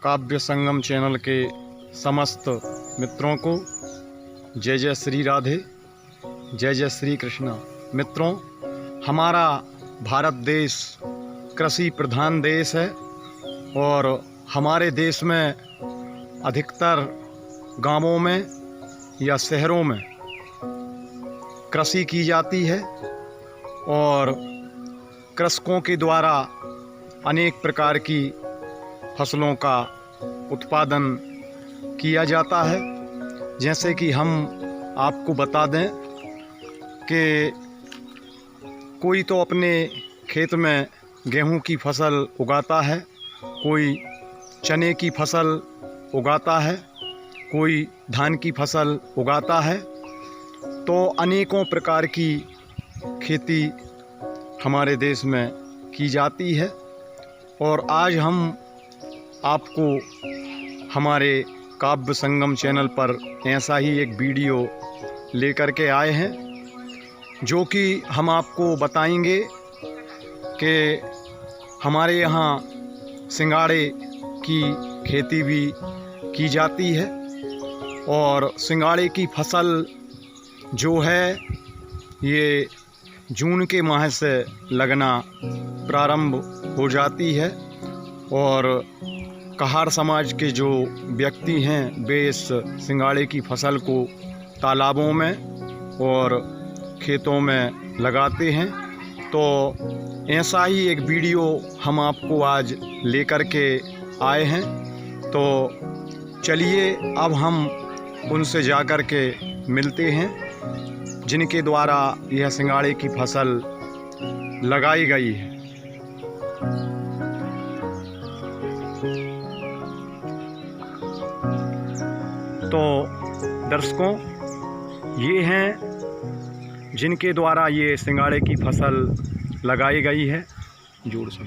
काव्य संगम चैनल के समस्त मित्रों को जय जय श्री राधे, जय जय श्री कृष्णा। मित्रों, हमारा भारत देश कृषि प्रधान देश है और हमारे देश में अधिकतर गांवों में या शहरों में कृषि की जाती है और कृषकों के द्वारा अनेक प्रकार की फसलों का उत्पादन किया जाता है। जैसे कि हम आपको बता दें कि कोई तो अपने खेत में गेहूं की फसल उगाता है, कोई चने की फसल उगाता है, कोई धान की फसल उगाता है। तो अनेकों प्रकार की खेती हमारे देश में की जाती है और आज हम आपको हमारे काव्य संगम चैनल पर ऐसा ही एक वीडियो लेकर के आए हैं, जो कि हम आपको बताएंगे कि हमारे यहाँ सिंघाड़े की खेती भी की जाती है और सिंघाड़े की फसल जो है ये जून के माह से लगना प्रारंभ हो जाती है और कहार समाज के जो व्यक्ति हैं वे इस सिंघाड़े की फसल को तालाबों में और खेतों में लगाते हैं। तो ऐसा ही एक वीडियो हम आपको आज लेकर के आए हैं। तो चलिए अब हम उनसे जाकर के मिलते हैं जिनके द्वारा यह सिंघाड़े की फसल लगाई गई है। तो दर्शकों, ये हैं जिनके द्वारा ये सिंघाड़े की फसल लगाई गई है। जोर से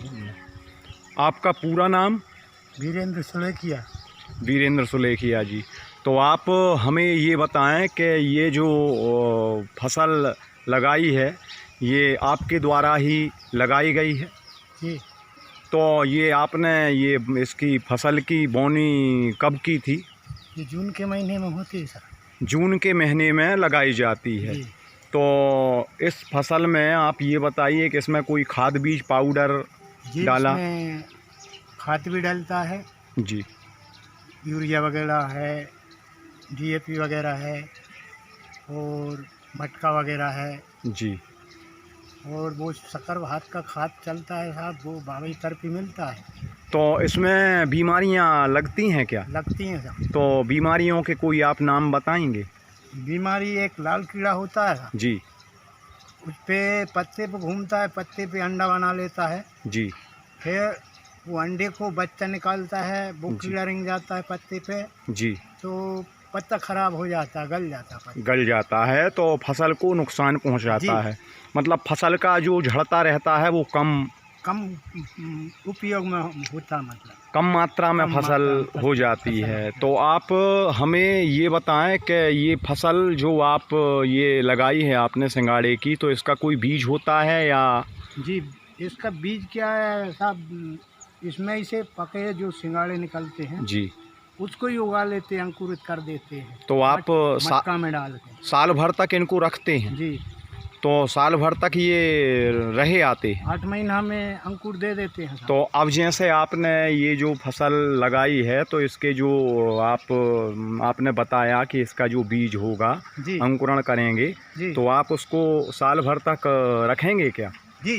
आपका पूरा नाम? वीरेंद्र सुलेखिया। वीरेंद्र सुलेखिया जी। तो आप हमें ये बताएं कि ये जो फसल लगाई है ये आपके द्वारा ही लगाई गई है जी। तो ये आपने ये इसकी फसल की बोनी कब की थी? ये जून के महीने में होती है सर। जून के महीने में लगाई जाती है। तो इस फसल में आप ये बताइए कि इसमें कोई खाद बीज पाउडर डाला? इसमें खाद भी डालता है जी, यूरिया वगैरह है, DAP वगैरह है और मटका वगैरह है जी। और वो शक्कर भात का खाद चलता है साहब, वो बाबा तरफ ही मिलता है। तो इसमें बीमारियां लगती हैं क्या? लगती हैं साहब। तो बीमारियों के कोई आप नाम बताएंगे? बीमारी एक लाल कीड़ा होता है साहब जी। उस पे पत्ते पे घूमता है, पत्ते पे अंडा बना लेता है। जी। फिर वो अंडे को बच्चा निकालता है, वो कीड़ा रिंग जाता है पत्ते पे। जी। तो पत्ता खराब हो जाता है, गल जाता है पत्ता। गल जाता है तो फसल को नुकसान पहुंचाता है। मतलब फसल का जो झड़ता रहता है वो कम उपयोग में होता, मतलब कम मात्रा में फसल हो जाती है। तो आप हमें ये बताएं कि ये फसल जो आप ये लगाई है आपने सिंघाड़े की, तो इसका कोई बीज होता है या? जी, इसका बीज क्या है साहब, इसमें से पके जो सिंघाड़े निकलते हैं जी, उसको ही उगा लेते हैं, अंकुरित कर देते हैं। तो आप मटका में डाल के साल भर तक इनको रखते हैं? जी। तो साल भर तक ये रहे आते हैं? 8 महीना में अंकुर दे देते हैं। तो अब जैसे आपने ये जो फसल लगाई है तो इसके जो आपने बताया कि इसका जो बीज होगा अंकुरण करेंगे, तो आप उसको साल भर तक रखेंगे क्या? जी।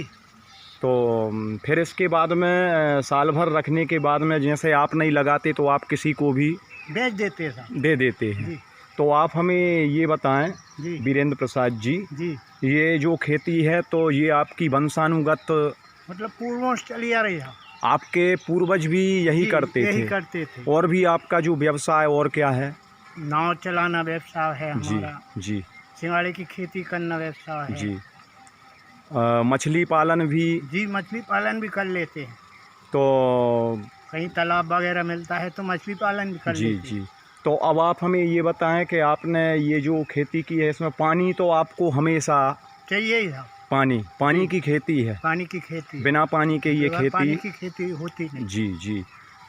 तो फिर इसके बाद में साल भर रखने के बाद में जैसे आप नहीं लगाते तो आप किसी को भी बेच देते हैं, दे देते हैं। तो आप हमें ये बताएं वीरेंद्र प्रसाद जी, ये जो खेती है तो ये आपकी वंशानुगत मतलब पूर्वों से चली आ रही है? आपके पूर्वज भी यही करते थे? और भी आपका जो व्यवसाय और क्या है? नाव चलाना व्यवसाय है हमारा। जी। सिंघाड़े की खेती करना व्यवसाय है जी। मछली पालन भी? जी, मछली पालन भी कर लेते हैं। तो कहीं तालाब वगैरह मिलता है तो मछली पालन भी कर लेते हैं। जी। तो अब आप हमें ये बताएं कि आपने ये जो खेती की है इसमें पानी तो आपको हमेशा चाहिए ही था। पानी की खेती है? पानी की खेती, बिना पानी के ये खेती? पानी की खेती होती नहीं। जी जी।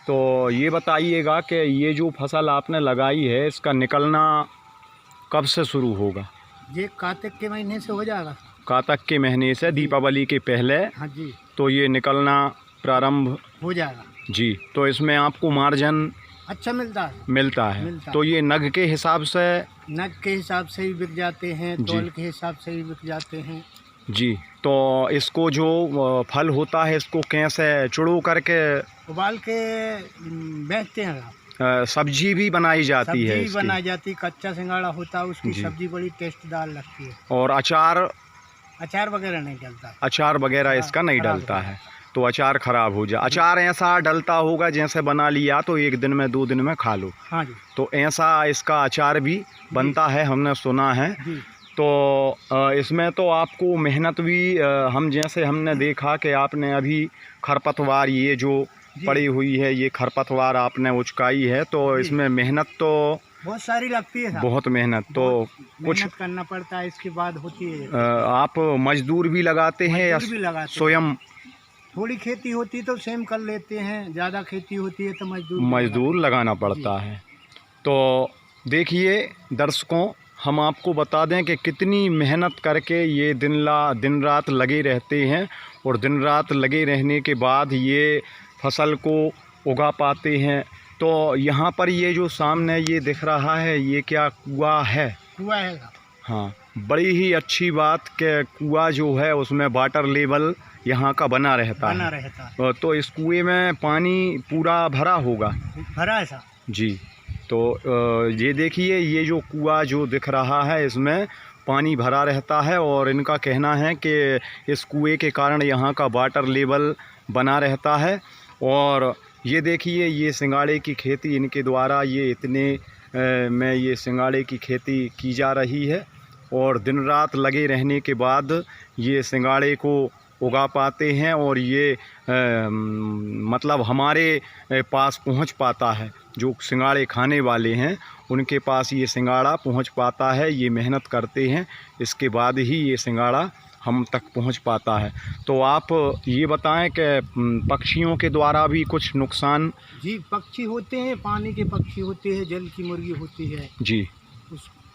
तो ये बताइएगा कि ये जो फसल आपने लगाई है इसका निकलना कब से शुरू होगा? ये कार्तिक के महीने से हो जाएगा। कार्तिक के महीने से, दीपावली के पहले हाँ जी, तो ये निकलना प्रारंभ हो जाएगा जी। तो इसमें आपको मार्जिन अच्छा मिलता है। मिलता है। मिलता तो ये नग के हिसाब से, नग के हिसाब से भी बिक जाते हैं, जी। तौल के हिसाब से भी बिक जाते हैं। जी। तो इसको जो फल होता है इसको कैसे चुड़ो करके उबाल के बेचते हैं आप। सब्जी भी बनाई जाती है सब्जी इसकी। बनाई जाती, कच्चा सिंगाड़ा होता है उसकी जी। सब्जी बड़ी टेस्टदार लगती है। और अचार वगैरह नहीं डलता। अचार वगैरह इसका नहीं खराब डलता होता है, तो अचार खराब हो जाए। अचार ऐसा डलता होगा जैसे बना लिया तो एक दिन में 2 दिन में खा लो, हाँ जी, तो ऐसा इसका अचार भी बनता है, हमने सुना है। जी। तो इसमें तो आपको मेहनत भी हम जैसे हमने देखा कि आपने अभी खरपतवार ये जो जी। पड़ी हुई है ये खरपतवार आपने उचकाई है, तो जी। इसमें मेहनत तो बहुत सारी लगती है साहब। बहुत मेहनत, तो कुछ मेहनत करना पड़ता है, इसके बाद होती है। आप मजदूर भी लगाते हैं या मजदूर भी लगाते हैं। स्वयं? थोड़ी खेती होती तो सेम कर लेते हैं, ज़्यादा खेती होती है तो मजदूर लगाना पड़ता है। तो देखिए दर्शकों, हम आपको बता दें कि कितनी मेहनत करके ये दिन रात लगे रहते हैं, और दिन रात लगे रहने के बाद ये फसल को उगा पाते हैं। तो यहाँ पर ये जो सामने ये दिख रहा है ये क्या कुआं है? कुआं है साहब। हाँ, बड़ी ही अच्छी बात कि कुआं जो है उसमें वाटर लेवल यहाँ का बना रहता है। तो इस कुएं में पानी पूरा भरा होगा? भरा है साहब जी। तो ये देखिए ये जो कुआं जो दिख रहा है इसमें पानी भरा रहता है, और इनका कहना है कि इस कुएं के कारण यहाँ का वाटर लेवल बना रहता है। और ये देखिए ये सिंगाड़े की खेती इनके द्वारा ये इतने में ये सिंगाड़े की खेती की जा रही है, और दिन रात लगे रहने के बाद ये सिंगाड़े को उगा पाते हैं, और ये मतलब हमारे पास पहुंच पाता है। जो सिंगाड़े खाने वाले हैं उनके पास ये सिंगाड़ा पहुंच पाता है। ये मेहनत करते हैं, इसके बाद ही ये सिंगाड़ा हम तक पहुंच पाता है। तो आप ये बताएं कि पक्षियों के द्वारा भी कुछ नुकसान? जी, पक्षी होते हैं, पानी के पक्षी होते हैं, जल की मुर्गी होती है जी।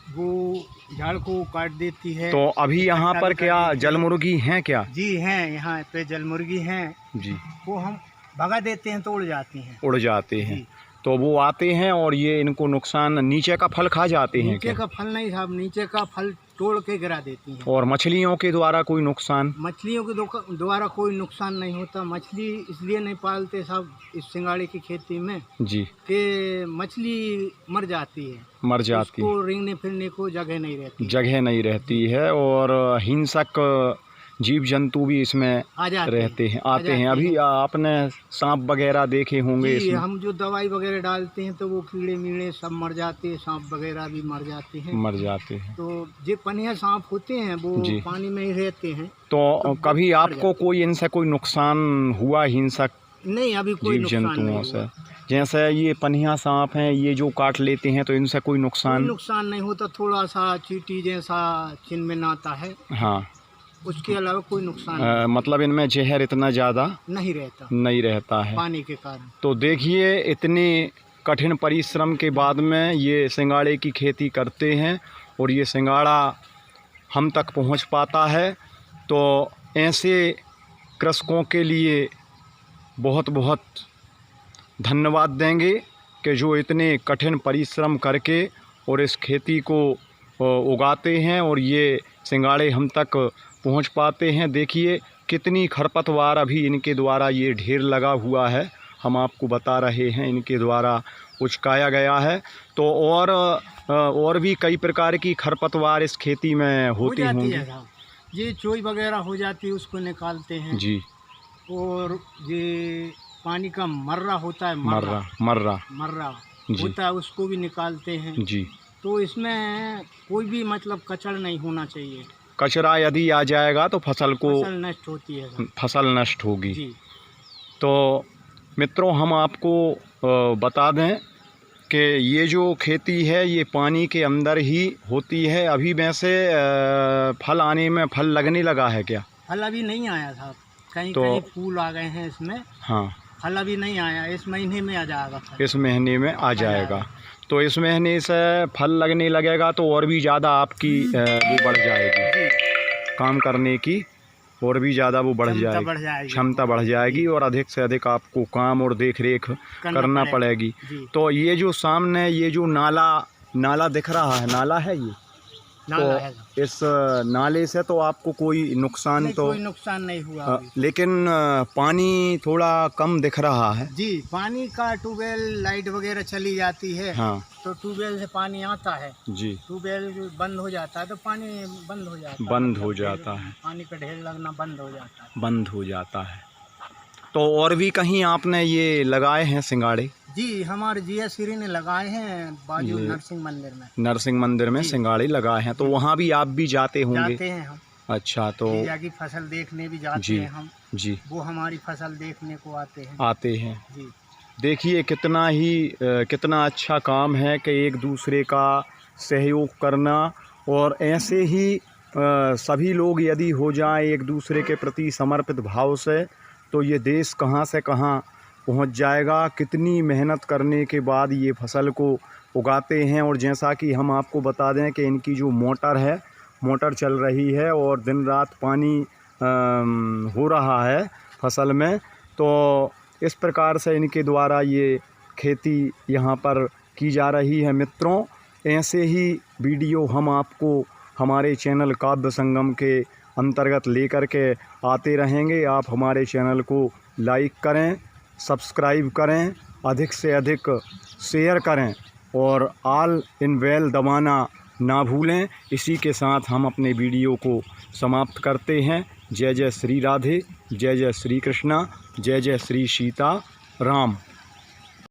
वो झाड़ को काट देती है। तो अभी यहाँ पर क्या जल मुर्गी हैं क्या? जी हैं, यहाँ पे जल मुर्गी हैं जी। वो हम भगा देते हैं तो उड़ जाती हैं। उड़ जाते हैं, तो वो आते हैं और ये इनको नुकसान, नीचे का फल खा जाते हैं नीचे का फल नहीं साहब, नीचे का फल तोड़ के गिरा देती हैं। और मछलियों के द्वारा कोई नुकसान? मछलियों के द्वारा कोई नुकसान नहीं होता। मछली इसलिए नहीं पालते साहब इस सिंगाड़े की खेती में जी कि मछली मर जाती है, मर जाती है, उसको रेंगने फिरने को जगह नहीं रहती। जगह नहीं रहती है, और हिंसक जीव जंतु भी इसमें रहते हैं, आते हैं। अभी आपने सांप वगैरह देखे होंगे इसमें? हम जो दवाई वगैरह डालते हैं तो वो कीड़े मीड़े सब मर जाते हैं, सांप वगैरह भी मर जाते हैं। तो जो पनिया सांप होते हैं वो पानी में ही रहते हैं। तो कभी आपको कोई इनसे कोई नुकसान हुआ हिंसक? नहीं, अभी कोई जीव जंतुओं से, जैसे ये पनिया सांप हैं ये जो काट लेते हैं, तो इनसे कोई नुकसान नहीं होता। थोड़ा सा चींटी जैसा चिन्ह आता है, हाँ, उसके अलावा कोई नुकसान नहीं। मतलब इनमें जहर इतना ज़्यादा नहीं रहता है पानी के कारण। तो देखिए इतने कठिन परिश्रम के बाद में ये सिंगाड़े की खेती करते हैं, और ये सिंगाड़ा हम तक पहुंच पाता है। तो ऐसे कृषकों के लिए बहुत बहुत धन्यवाद देंगे कि जो इतने कठिन परिश्रम करके और इस खेती को उगाते हैं, और ये सिंगाड़े हम तक पहुंच पाते हैं। देखिए कितनी खरपतवार अभी इनके द्वारा ये ढेर लगा हुआ है, हम आपको बता रहे हैं, इनके द्वारा उचकाया गया है। तो और भी कई प्रकार की खरपतवार इस खेती में होती होंगी। ये चोई वगैरह हो जाती है, उसको निकालते हैं जी। और ये पानी का मर्रा होता है, मर्रा होता है, उसको भी निकालते हैं जी। तो इसमें कोई भी मतलब कचरा नहीं होना चाहिए। कचरा यदि आ जाएगा तो फसल नष्ट होती है, फसल नष्ट होगी जी। तो मित्रों हम आपको बता दें कि ये जो खेती है ये पानी के अंदर ही होती है। अभी वैसे फल आने में, फल लगने लगा है क्या? फल अभी नहीं आया था, कहीं फूल आ गए हैं इसमें। हाँ, फल अभी नहीं आया, इस महीने में आ जाएगा फल। इस महीने में आ जाएगा। तो इस महीने से फल लगने लगेगा तो और भी ज़्यादा आपकी वो बढ़ जाएगी, काम करने की और भी ज़्यादा वो बढ़ जाएगी, क्षमता बढ़ जाएगी और अधिक से अधिक आपको काम और देख रेख करना पड़ेगी। तो ये जो सामने ये जो नाला दिख रहा है, नाला है ये, तो इस नाले से तो आपको कोई नुकसान कोई नुकसान नहीं हुआ लेकिन पानी थोड़ा कम दिख रहा है जी। पानी का ट्यूबवेल लाइट वगैरह चली जाती है, हाँ, तो ट्यूबवेल से पानी आता है जी, ट्यूबवेल बंद हो जाता है तो पानी बंद हो जाता है, पानी का ढेर लगना बंद हो जाता है। तो और भी कहीं आपने ये लगाए हैं सिंगाड़े? जी, हमारे GS श्री ने लगाए हैं बाजू नरसिंह मंदिर में सिंगाड़े लगाए हैं। तो वहाँ भी आप भी जाते होंगे? जाते हैं हम। अच्छा, तो की फसल देखने भी जाते हैं हम जी, वो हमारी फसल देखने को आते हैं जी। देखिए कितना अच्छा काम है कि एक दूसरे का सहयोग करना, और ऐसे ही सभी लोग यदि हो जाए एक दूसरे के प्रति समर्पित भाव से, तो ये देश कहाँ से कहाँ पहुंच जाएगा। कितनी मेहनत करने के बाद ये फसल को उगाते हैं। और जैसा कि हम आपको बता दें कि इनकी जो मोटर चल रही है और दिन रात पानी हो रहा है फसल में, तो इस प्रकार से इनके द्वारा ये खेती यहाँ पर की जा रही है। मित्रों, ऐसे ही वीडियो हम आपको हमारे चैनल काव्य संगम के अंतर्गत लेकर के आते रहेंगे। आप हमारे चैनल को लाइक करें, सब्सक्राइब करें, अधिक से अधिक शेयर करें और ऑल इन बेल दबाना ना भूलें। इसी के साथ हम अपने वीडियो को समाप्त करते हैं। जय जय श्री राधे, जय जय श्री कृष्णा, जय जय श्री सीता राम।